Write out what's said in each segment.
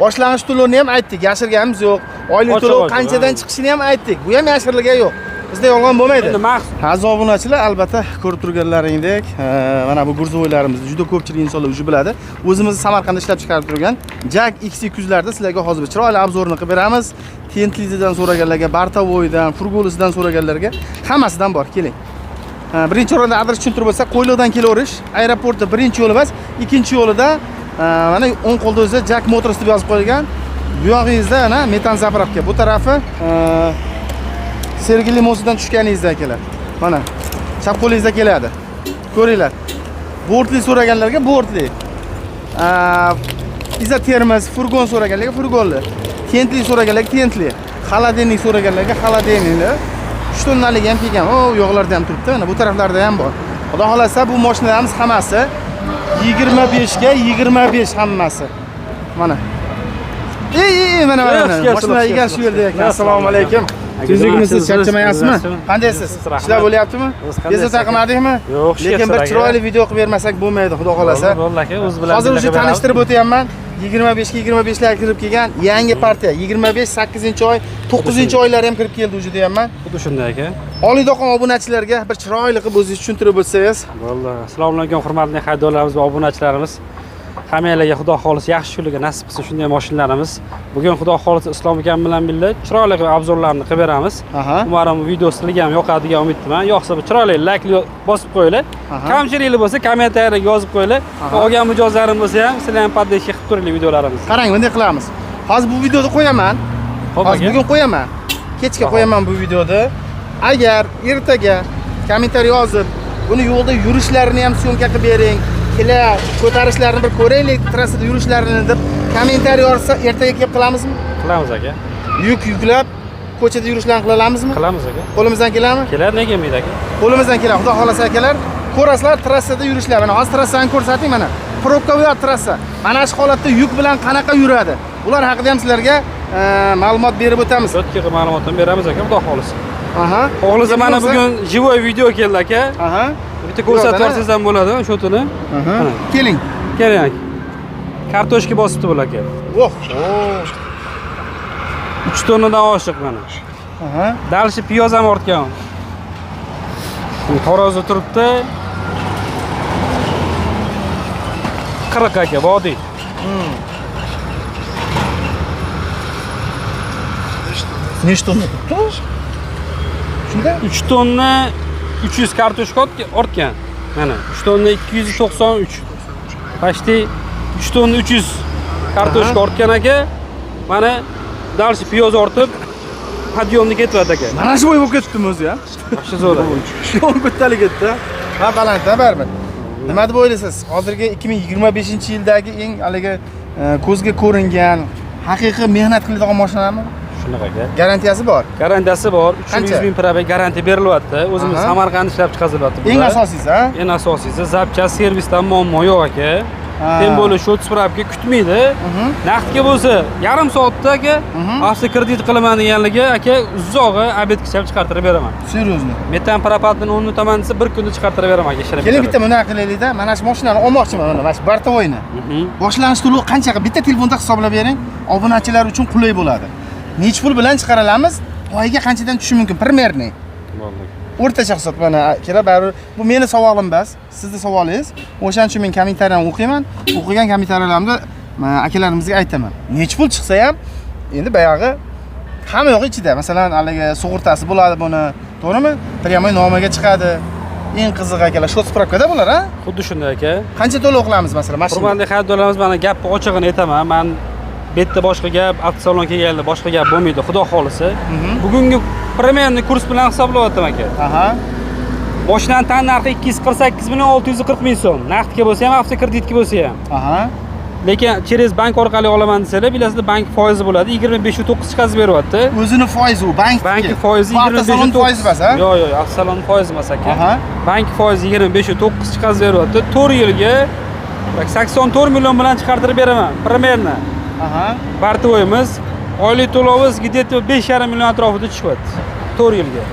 Boshlang'ich to'lovini ham aytdik, yashirganimiz yo'q. Oylik to'lov qanchadan chiqishini ham aytdik. Bu ham yashirilgan yo'q. Bizda yolg'on bo'lmaydi. Aziz obunachilar, albatta ko'rib turganlaringdek, mana bu gurzovoylarimizni juda ko'pchilik insonlar o'zi biladi. O'zimiz Samarqandda ishlab chiqarib turgan Jag X200larda sizlarga hozir chiroyli obzorini qilib beramiz. Tentlidan so'raganlarga, Bartavoydan, Furgolisidan so'raganlarga hammasidan bor. Keling. Birinchi o'rinda adres tushuntirib bo'lsa, Qo'yliqdan kelaverish, aeroportda birinchi yo'li emas, ikkinchi yo'lida mana o'ng qo'lda o'zi Jak Motors deb yozib qo'yilgan. Bu yog'ingizda mana metan zapravka, bu tarafi Sergeli mosidan tushganingizda akalar. Mana chap qo'lingizda keladi. Ko'ringlar. Bortli so'raganlarga bortli. Izotermos, furgon so'raganlarga furgonli. Tentli so'raganlarga tentli. Xaladenlik so'raganlarga xaladenlikli. 3 tonnalik ham kelgan. O, yo'qlarda ham turibdi. Mana bu taraflarda ham bor. Xudo xolasa bu mashinalarimiz hammasi 25 ga 25 hammasi. Mana. Mana mashina egasi yo'lda ekan. Assalomu alaykum. Tuzligimisiz, charchamayapsizmi? Qandaysiz? Ishlar bo'lyaptimi? Bezovta qilmadingmi? Yo'q, lekin bir chiroyli video qilib bermasak bo'lmaydi, xudo xolasa. Vallahi o'z bilan hozir o'zi tanishtirib o'tayapman. 25 ga 25 lar kirib kelgan yangi partiya. 25 8-oy, 9-oylar ham kirib keldi o'zi deyapman. Xuddi shunday aka. Oliydoqon obunachilarga bir chiroyli qilib o'zingiz tushuntirib o'tsangiz. Vallahi, assalomu alaykum hurmatli haydovchilarimiz va obunachilarimiz. Hammanglarga Xudo xolisi yaxshi kunlarga nasib qilsin shunday mashinalarimiz. Bugun Xudo xolisi Islom akam bilan birga chiroyli qilib obzorlarni qilib beramiz. Umarım bu video sizlarga ham yoqadigan umiddaman. Yoqsa chiroyli like bosib qo'yinglar. Kamchiliklar bo'lsa kommentariyga yozib qo'yinglar. Olgan mijozlarim bo'lsa ham sizlar ham poddeshga qilib turinglar videolarimiz. Qarang, bunday qilamiz. Hozir bu videoni qo'yaman. Hozir bugun qo'yaman. Kechga qo'yaman bu videoni. Agar ertaga kommentariy yozib, buni yo'lda yurishlarini ham syomka qilib bering. Kelar ko'tarishlarini bir ko'raylik, trassada yurishlarini deb kommentariy yozsa, ertaga kelib qilamizmi? Qilamiz aka. Yuklab ko'chada yurishlarni qila olamizmi? Qilamiz aka. Qo'limizdan keladimi? Kelar, nega kelmaydi aka? Qo'limizdan keladi. Xudo xolasa akalar, ko'rasizlar trassada yurishlar. Mana hozir trassani ko'rsating mana. Probkaviy trassa. Mana shu holatda yuk bilan qanaqa yuradi? Ular haqida ham sizlarga ma'lumot berib o'tamiz. O'tga ma'lumotni beramiz aka, Xudo xolasa. Xo'lasa mana bugun живой video keldi aka. Bitta ko'rsatib bersangiz ham bo'ladi o'shotini. Keling. Keling. Kartoshka bosibdi bular aka. 3 tonnadan oshiq mana. Dalshi piyoz ham ortgan. Tarozi turibdi. 40 aka, vodiy. Nechta tonna turibdi? Shunda 3 tonna 300 kartoshka ortgan. Mana 3 tonna 293. Почти 3 tonna 300 kartoshka ortgan aka. Mana dalshi piyoz ortib podyomga ketyapti aka. Mana shu bo'y bo'lib ketdimi o'zi ya? Yaxshi zo'r. Shu ko'talik ketdi. Ha, balandda baribir. Nima deb o'ylaysiz? Hozirgi 2025-yildagi eng haligi ko'zga ko'ringan, haqiqiy mehnat qiladigan mashinami? Shunaqa aka. Garantiyasi bor. Garantiyasi bor. 300 ming probeg garantiya berilyapti. O'zimiz Samarqandda ishlab chiqarilyapti. Eng asosiysi, ha? Eng asosiysi zapchast servisdan muammo yo'q aka. Tem bo'lish shot spravka kutmaydi. Naqdga bo'lsa yarim soatda aka avto kredit qilaman deganligi aka uzog'i obedgacha chiqartirib beraman. Seryozni. Metan propatni 10 taman desa bir kunda chiqartirib beraman aka ishlab. Keling bitta bunaqa qilaylik-da. Mana shu mashinani olmoqchiman mana shu Bartavoyni. Boshlanish to'lovi qancha? Bitta telefonda hisoblab bering. Obunachilar uchun qulay bo'ladi. Nech pul bilan chiqaramiz? Oyiga qanchadan tushishi mumkin? Primerniy. O'rtacha hisob mana kelar baribir bu meni savolim emas, sizning savolingiz. O'shaning uchun men kommentariyani o'qiyman. O'qigan kommentariyalarımda akalarimizga aytaman. Nech pul chiqsa ham endi bayog'i hamma yo'q ichida. Masalan, haligi sug'urtasi bo'ladi buni, to'g'rimi? Pryamoy nomiga chiqadi. Eng qiziq akalar, shot spravkada bular, ha? Xuddi shunday aka. Qancha to'lov qilamiz masalan mashina? Hurmatli haydovchilarimiz, mana gapni ochig'ini aytaman. Men bu yerda boshqa gap, avtosalon kelganda boshqa gap bo'lmaydi, xudo xolisi. Bugungi primerni kurs bilan hisoblayapman aka. Mashinaning tan narxi 248 million 640 ming so'm. Naqdga bo'lsa ham, avto kreditga bo'lsa ham. Lekin через bank orqali olaman desalar, bilasizlar, bank foizi bo'ladi, 25.9 chiqazib beryapti. O'zini foizi u, bank foizi 25.9 foiz emas, ha? Yo'q, avtosalon foizi emas aka. Bank foizi 25.9 chiqazib beryapti. 4 yilga 84 million bilan chiqartirib beraman primerni. Bartavoyimiz oylik to'lovimiz где-то 5,5 million atrofida tushyapti 4 yilga.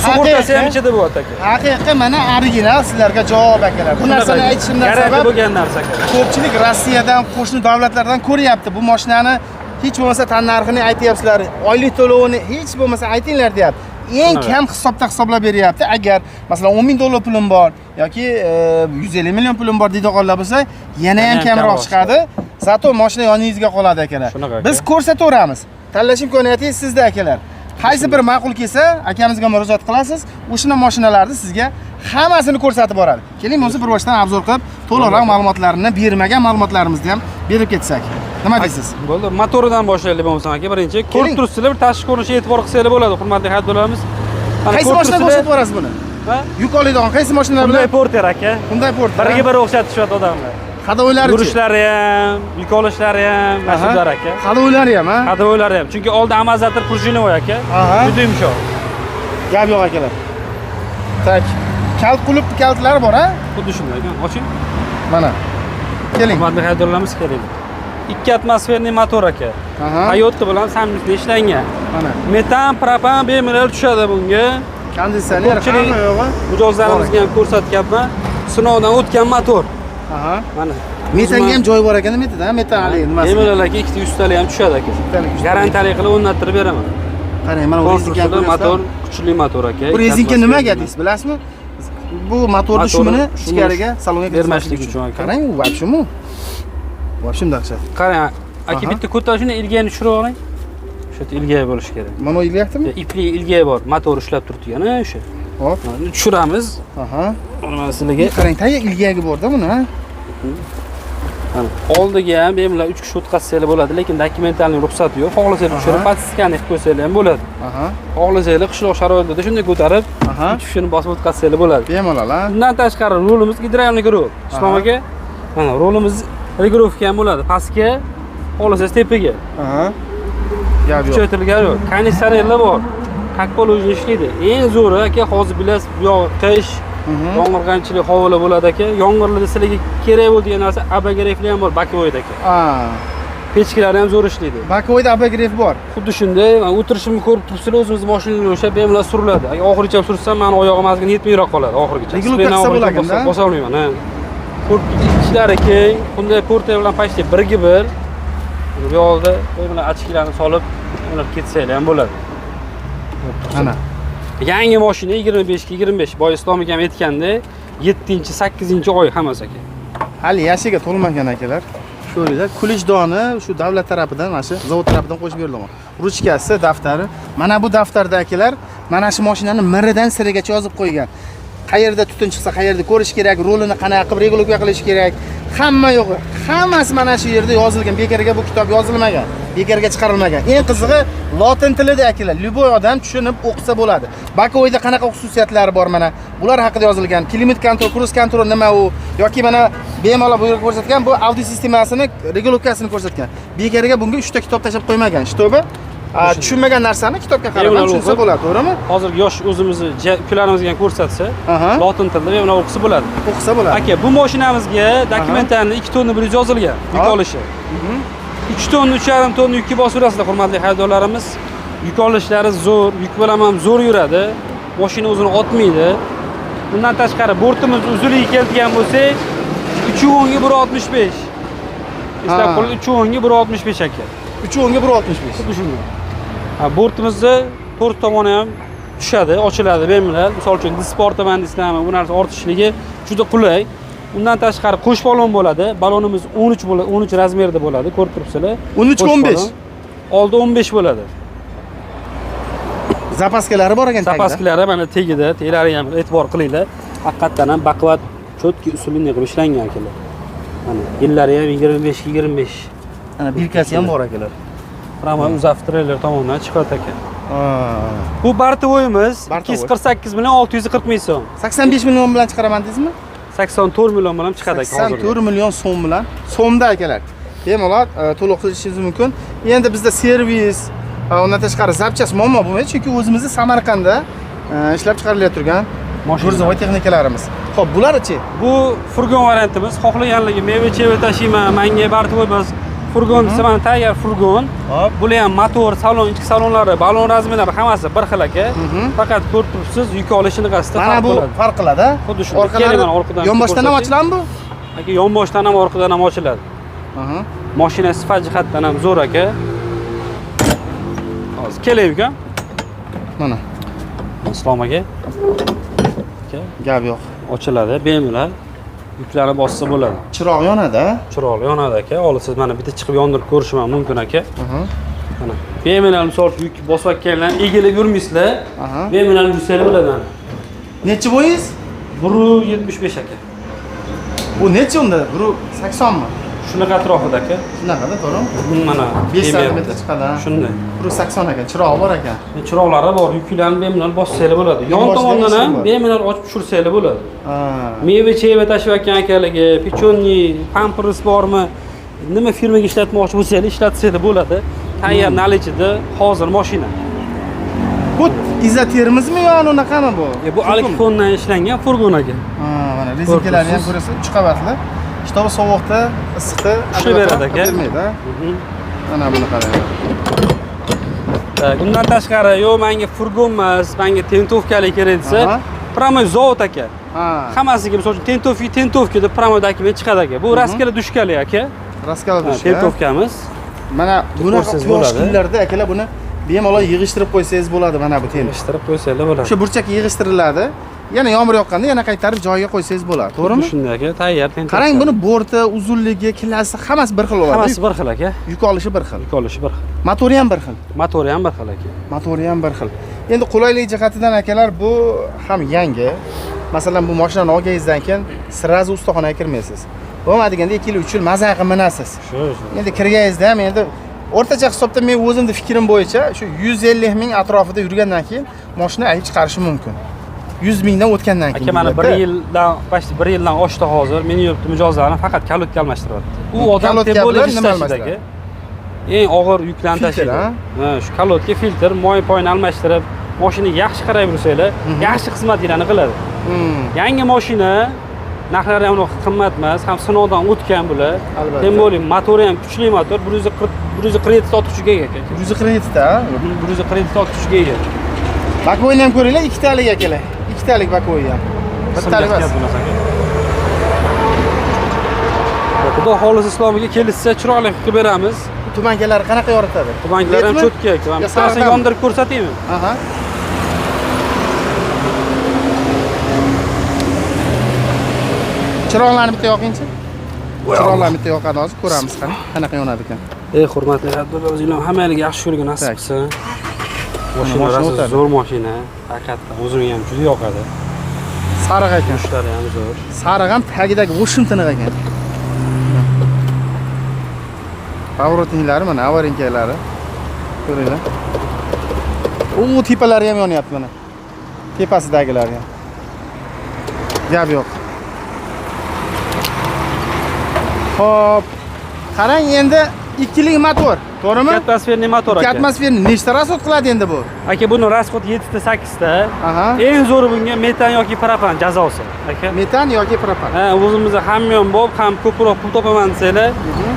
sug'urtasi ham ichida bo'lyapti aka. Haqiqiy mana original sizlarga javob akalar. Bu narsani aytishimdan garantiya sabab bo'lgan narsa aka. ko'pchilik Rossiyadan, qo'shni davlatlardan ko'ryapti bu mashinani. Hech bo'lmasa tannarxini aytyapsizlar, oylik to'lovini hech bo'lmasa aytinglar deyapti. Eng kam hisoblab beryapti. Agar masalan 10 ming dollar pulim bor yoki 150 million pulim bor deydiganlar bo'lsa, yana ham kamroq chiqadi. Zato mashina yoningizga qoladi akalar. Biz ko'rsataveramiz. Tanlash imkoniyati sizda akalar. Qaysi bir ma'qul kelsa, akamizga murojaat qilasiz. O'shina mashinalarni sizga hammasini ko'rsatib boradi. Keling, o'zi bir boshdan obzor qilib, to'liqroq ma'lumotlarni bermagan ma'lumotlarimizni ham berib ketsak. Nima deysiz? Bo'ldi, motoridan boshlaylik bo'lmasa aka. Birinchi ko'rib turibsizlar, bir tashqi ko'rinishga e'tibor qilsanglar bo'ladi, hurmatli haydovchilarimiz. Qaysi mashina ko'rsatib borasiz buni? Ha? Yuk oladigan qaysi mashinalar bilan? Hyundai Porter aka. Hyundai Porter. Biriga biri o'xshatishyapti odamlar. Hadovoylari yurishlari ham, yuk olishlari ham, mas'ullar aka. Hadovoylari ham, ha? Hadovoylari ham. Chunki oldi amazatr prujinovoy aka. Juda yumshoq. Gap yo'q akalar. Tak. Kalt qulub kaltlari bor, ha? Xuddi shunday ekan. Oching. Mana. Keling. Hurmatli haydovchilarimiz keling. 2 atmosferli motor aka. Toyota bilan sammitda ishlangan. Mana. Metan, propan bemalol tushadi bunga. Konditsioner hamma yo'g'i. Mijozlarimizga ham ko'rsatganman. Sinovdan o'tgan motor. Mana. Metanga ham joy bor ekan, metada, metali nimasi. Bemalol aka 200 tali ham tushadi aka. Garantiyali qilib o'rnattirib beraman. Qarang, mana rezinka motor, kuchli motor aka. Bu rezinka nimaga deysiz, bilasizmi? Bu motorni shumini ichkariga salonga bermaslik uchun aka. Qarang, u vobshimu. Vobshim dahshat. Qarang, aka bitta ko'tarishni ilgayni tushirib oling. O'sha ilgay bo'lishi kerak. Mana u ilgaydimi? Ipli ilgay bor, motor ishlab turibdi yana o'sha. Hop, tushiramiz. Mana sizlarga qarang, tayyor ilgagi bor-da buni, ha? Oldiga ham bemalol 3 kishi o'tkazsanglar bo'ladi, lekin dokumentalning ruxsati yo'q. Xohlasangiz tushirib, patiskanni qilib qo'ysanglar ham bo'ladi. Xohlasangiz qishloq sharoitida shunday ko'tarib, 3 kishini bosib o'tkazsanglar bo'ladi. Bemalol, ha? Bundan tashqari rolimiz gidravlik rol. Islom aka, mana rolimiz regurovka ham bo'ladi. Pastga, xohlasangiz tepaga. Gap yo'q. Kuchaytirilgan yo'q. Konditsionerlar bor. Kakpolojni ishlaydi. Eng zo'ri aka, hozir bilasiz, bu yoq qish, yomg'irg'anchilik havolar bo'ladi aka. Yomg'irlarda sizlarga kerak bo'lgan narsa abagirefli ham bor bakovoyda aka. Pechkalari ham zo'r ishlaydi. Bakovoyda abagiref bor. Xuddi shunday, men o'tirishimni ko'rib turibsizlar, o'zimiz mashinani o'sha bemalol suriladi. Agar oxirigacha sursam, meni oyog'im azgina yetmayroq qoladi oxirigacha. Regulyatsiya bo'ladi-da. Bosa olmayman, ha. Ichlari keng, bunday Porter bilan почти birga bir. Bu yo'lda bemalol ochkilarni solib, ular ketsanglar ham bo'ladi. Mana. Yangi mashina 25 ga 25. Boy Islom akam aytganda 7-8-oy hammasi aka. Hali yashiga to'lmagan akalar. Ko'ringlar, kulishdoni shu davlat tarafidan, mana shu zavod tarafidan qo'shib berilgan. Ruchkasi, daftari. Mana bu daftarda akalar, mana shu mashinani miridan sirigacha yozib qo'ygan. Qayerda tutun chiqsa, qayerda ko'rish kerak, rolini qanaqa qilib regulyatsiya qilish kerak. Hamma yo'g'i, hammasi mana shu yerda yozilgan. Bekarga bu kitob yozilmagan, bekarga chiqarilmagan. Eng qizig'i lotin tilida akalar. Любой odam tushunib o'qisa bo'ladi. Bakovoyda qanaqa xususiyatlari bor mana. Bular haqida yozilgan. Klimat kontrol, kruz kontrol nima u yoki mana bemalol bu yerga ko'rsatgan, bu audio sistemasini, regulyatsiyasini ko'rsatgan. Bekarga bunga 3 ta kitob tashab qo'ymagan. Shtobi tushunmagan narsani kitobga qarab tushunsa bo'ladi, to'g'rimi? Hozirgi yosh o'zimizni ukalarimizga ko'rsatsa, lotin tilida bemalol o'qisa bo'ladi. O'qisa bo'ladi. Aka, bu mashinamizga dokumentarni 2 tonna 100 yozilgan, yuk olishi. 3 tonna, 3,5 tonna yukka bosirasizlar, hurmatli haydovchilarimiz. Yuk olishlari zo'r, yuk bilan ham zo'r yuradi. Mashina o'zini otmaydi. Bundan tashqari bortimiz uzunligiga keladigan bo'lsak, 3.10 ga 1.65. Eslab qoling, 3.10 ga 1.65 aka. 3.10 ga 1.65. Xuddi shunday. Bortimizni to'rt tomoni ham tushadi, ochiladi bemalol. Misol uchun disportaman deysizlarmi, bu narsa ortishligi juda qulay. Undan tashqari qo'sh balon bo'ladi. Balonimiz 13 bo'ladi, 13 razmerda bo'ladi, ko'rib turibsizlar. 13 ga 15. Oldi 15 bo'ladi. Zapaskalari bor ekan tagida. Zapaskalari mana tegida, teglari ham e'tibor qilinglar. Haqiqatan ham baquvvat, cho'tki usulini qilib ishlangan akalar. Mana yillari ham 25 ga 25. Ana birkasi ham bor akalar. Rama UZAF treyler tomonidan chiqadi ekan. Bu bartovoyimiz 248 million 640 ming so'm. 85 million bilan chiqaraman deysizmi? 84 million bilan chiqadi aka hozir. 84 million so'm bilan, so'mda akalar. Bemalol to'liq qilishingiz mumkin. Endi bizda servis, undan tashqari zapchast muammo bo'lmaydi, chunki o'zimizning Samarqandda ishlab chiqarilayotgan turgan gurzovoy texnikalarimiz. Xo'p, bular-chi? Bu furgon variantimiz. Xohlaganligi meva-cheva tashiyman, manga bartovoy bas Furgon desa mana tayyor furgon. Hop. Bular ham motor, salon, ichki salonlari, balon razmerlari hammasi bir xil aka. Faqat ko'rib turibsiz, yuk olishini qasdi mana bu farq qiladi. Xuddi shunday. Keling mana orqadan. Yonboshdan ham ochiladimi bu? Aka yonboshdan ham orqadan ham ochiladi. Mashina sifat jihatdan ham zo'r aka. Hozir kelay uka. Mana. Islom aka. Gap yo'q. Ochiladi, bemalol. Yuklarni bossa bo'ladi. Chiroq yonadi. Chiroq yonadi aka. Olasiz mana bitta chiqib yondirib ko'rishim ham mumkin aka. Mana. Bemalol misol yuk bosib kelgan, egilib yurmaysizlar. Bemalol yursanglar bo'ladi mana. Necha bo'yingiz? 1.75 aka. Bu necha unda? 1.80 mi? Shunaqa atrofida aka. Shunaqada, to'g'rimi? Mana 5 cm chiqadi. Shunday. 1.80 ekan, chirog'i bor ekan. Chiroqlari bor, yuklarni bemalol bossanglar bo'ladi. Yon tomondan ham bemalol ochib tushirsanglar bo'ladi. Meva-cheva tashiyotgan akalarga, pechonni, pampers bormi? Nima firmaga ishlatmoqchi bo'lsangiz, ishlatsanglar bo'ladi. Tayyor nalichida hozir mashina. Bu izotermizmi yo unaqami bu? Bu aliffondan ishlangan furgon aka. Mana rezinkalarni ham ko'rasiz, 3 qavatli. Kitobi sovuqda, issiqda ushlab beradi aka. Bermaydi. Mana buni qarang. Bundan tashqari, yo'q menga furgon emas, menga tentovkali kerak desa, promoy zavod aka. Hammasiga misol uchun tentovka deb promoydagi men chiqadi aka. Bu raskala dushkali aka. Raskala dushka. Tentovkamiz. Mana buni quyosh kunlarda akalar buni bemalol yig'ishtirib qo'ysangiz bo'ladi mana bu temir. Yig'ishtirib qo'ysanglar bo'ladi. O'sha burchak yig'ishtiriladi. Yana yomg'ir yoqqanda yana qaytarib joyiga qo'ysangiz bo'ladi, to'g'rimi? Shunday aka, tayyor tentovka. Qarang, buni borti, uzunligi, klassasi hammasi bir xil bo'ladi. Hammasi bir xil aka. Yuk olishi bir xil. Yuk olishi bir xil. Motori ham bir xil. Motori ham bir xil aka. Motori ham bir xil. Endi qulaylik jihatidan akalar bu ham yangi. Masalan, bu mashinani olganingizdan keyin sirazi ustaxonaga kirmaysiz. Bo'lmadiganda 2 yil 3 yil maza qilib minasiz. Shu. Endi kirganingizda ham endi o'rtacha hisobda men o'zimni fikrim bo'yicha shu 150 ming atrofida yurgandan keyin mashina ayib chiqarishi mumkin. 100 mingdan o'tgandan keyin. Aka mana 1 yildan oshdi hozir. Meni yurtni mijozlarini faqat kalotga almashtiryapti. U odam tebolik ishlashidagi eng og'ir yuklarni tashiydi. Ha, shu kalotga filtr, moy poyni almashtirib, mashinaga yaxshi qarab yursanglar, yaxshi xizmatlarni qiladi. Yangi mashina narxlari ham qimmat emas, ham sinovdan o'tgan bular. Tebolik motori ham kuchli motor, 147 ta kuchiga ega aka. 147 ta? 147 ta kuchiga ega. Bakoyni ham ko'ringlar, 2 talik akalar. 2 talik bakoy ham. Bittalik emas. Xudo xohlasa Islomiga kelishsa chiroyli qilib beramiz. Tumankalari qanaqa yoritadi? Tumankalari ham cho'tka aka. Bittasi yondirib ko'rsataymi? Aha. Chiroqlarni bitta yoqingchi. Chiroqlarni bitta yoqadi hozir ko'ramiz qanaqa yonadi ekan. Hurmatli o'zinglar hammaga yaxshi yo'lga nasib qilsin. Mashina zo'r mashina. Haqiqatdan o'zimga ham juda yoqadi. Sariq ekan. Ishlari ham zo'r. Sariq ham tagidagi o'shim tiniq ekan. Pavrotinglari mana avarinkalari. Ko'ringlar. U tepalari ham yonyapti mana. Tepasidagilari ham. Gap yo'q. Hop. Qarang endi 2 lik motor, to'g'rimi? 2 atmosferniy motor aka. 2 atmosferniy nechta rasxod qiladi endi bu? Aka buni rasxod 7 ta 8 ta. Aha. Eng zo'ri bunga metan yoki propan jazosi, aka. Metan yoki propan. Ha, o'zimizda hamyon bo'lib, ham ko'proq pul topaman desanglar,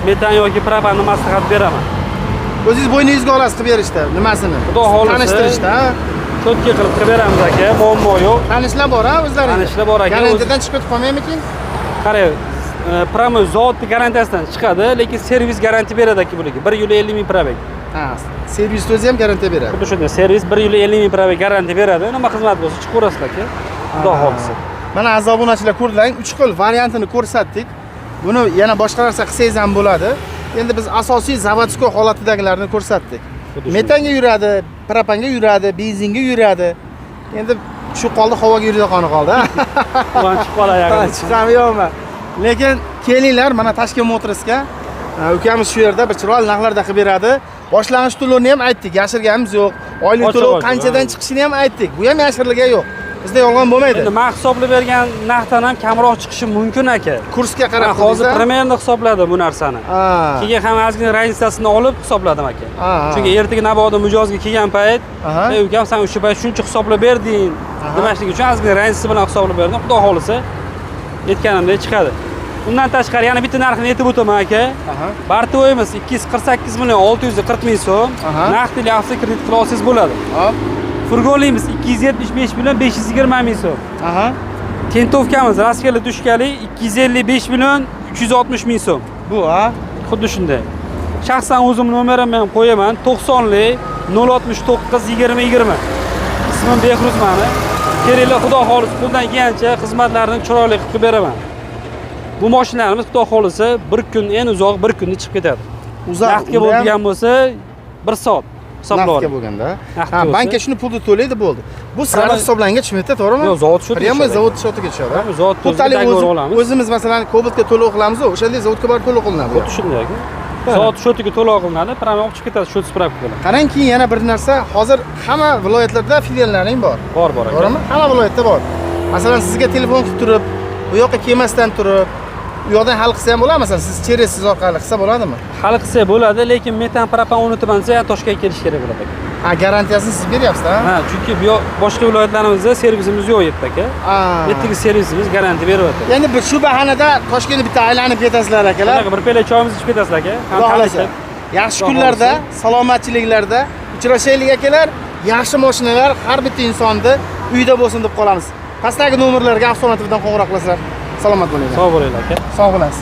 metan yoki propanni maslahat beraman. O'zingiz bo'yningizga olasiz qilib berishda, nimasini? Xudo xohlasa tanishtirishda, ha? Cho'tka qilib beramiz aka, muammo yo'q. Tanishlar bor, ha, o'zlaringiz? Tanishlar bor aka. Garantiyadan chiqib ketib qolmaymikin? Qarang, promo zavodni garantiyasidan chiqadi, lekin servis garantiya beradi aka bularga. 1 yil 50 ming probeg. Ha, servis o'zi ham garantiya beradi. Xuddi shunday, servis 1 yil 50 ming probeg garantiya beradi. Nima xizmat bo'lsa chiqaverasizlar aka. Xudo xohlasa. Mana aziz obunachilar ko'rdinglar, 3 xil variantini ko'rsatdik. Buni yana boshqa narsa qilsangiz ham bo'ladi. Endi biz asosiy zavodskoy holatidagilarni ko'rsatdik. Metanga yuradi, propanga yuradi, benzinga yuradi. Endi shu qoldi havoga yuradigan qoldi, ha. Ulan chiqib qolayapti. Chiqami yo'qmi? Lekin kelinglar mana Toshkent Motorsga. Ukamiz shu yerda bir chiroyli narxlarda qilib beradi. Boshlang'ich to'lovni ham aytdik, yashirganimiz yo'q. Oylik to'lov qanchadan chiqishini ham aytdik. Bu ham yashirilgan yo'q. Bizda yolg'on bo'lmaydi. Endi men hisoblab bergan narxdan ham kamroq chiqishi mumkin aka. Kursga qarab hozir primerni hisobladim bu narsani. Keyin ham ozgina raznicasini olib hisobladim aka. Chunki ertaga Navoda mijozga kelgan payt, "Ey ukam, sen o'sha payt shuncha hisoblab berding." Demaslik uchun ozgina raznicasi bilan hisoblab berdim. Xudo xolisa aytganimdek chiqadi. Undan tashqari yana bitta narxini aytib o'taman aka. Bartoyimiz 248 million 640 ming so'm. Naqdli avto kredit qila olsangiz bo'ladi. Hop. Furgonimiz 275 million 520 ming so'm. Tentovkamiz raskelli dushkali 255 million 360 ming so'm. Bu ha? Xuddi shunday. Shaxsan o'zim nomerimni ham qo'yaman. 90li 069 20 20. Ismim Behruz meni. Kerakli xudo xolis qo'ldan kelgancha xizmatlarni chiroyli qilib beraman. Bu mashinalarimiz xudo xolisa bir kun en uzoq bir kunda chiqib ketadi. Vaqtga bo'lgan bo'lsa 1 soat hisoblaydi. Vaqtga bo'lganda. Ha, bankka shuni pulni to'laydi bo'ldi. Bu sizlar hisoblangan chimetda, to'g'rimi? Yo'q, zavod shotiga. Prямо zavod shotiga tushadi. Zavod o'zimiz masalan Cobaltga to'lov qilamiz, o'shanday zavodga borib to'lov qilinadi. Xuddi shunday. Zavod shotiga to'lov qilinadi, prямо olib chiqib ketadi shot spravkalar. Qarangki, yana bir narsa, hozir hamma viloyatlarda filiallaring bor. Bor aka. To'g'rimi? Hamma viloyatda bor. Masalan, sizga telefon qilib turib, bu yoqqa kelmasdan turib, u yoqdan hal qilsa ham bo'ladimi? Masalan, siz cheretsiz orqali qilsa bo'ladimi? Hal qilsa bo'ladi, lekin metan propan unutaman desa, Toshkentga kelish kerak bo'ladi aka. Ha, garantiyasini siz beryapsiz-a? Ha, chunki bu boshqa viloyatlarimizda servisimiz yo'q yerda aka. Yerdagi servisimiz garantiya beryapti. Ya'ni bir shu bahanada Toshkentni bitta aylanib ketasizlar akalar. Bir pela choyimizni ichib ketasizlar aka. Yaxshi kunlarda, salomatchiliklarda uchrashaylik akalar. Yaxshi mashinalar har bitta insonni uyda bo'lsin deb qolamiz. Pastdagi nomerlarga avtomatikdan qo'ng'iroq qilasizlar. Salomat bo'linglar. Sog' bo'linglar aka. Sog' bo'lasiz.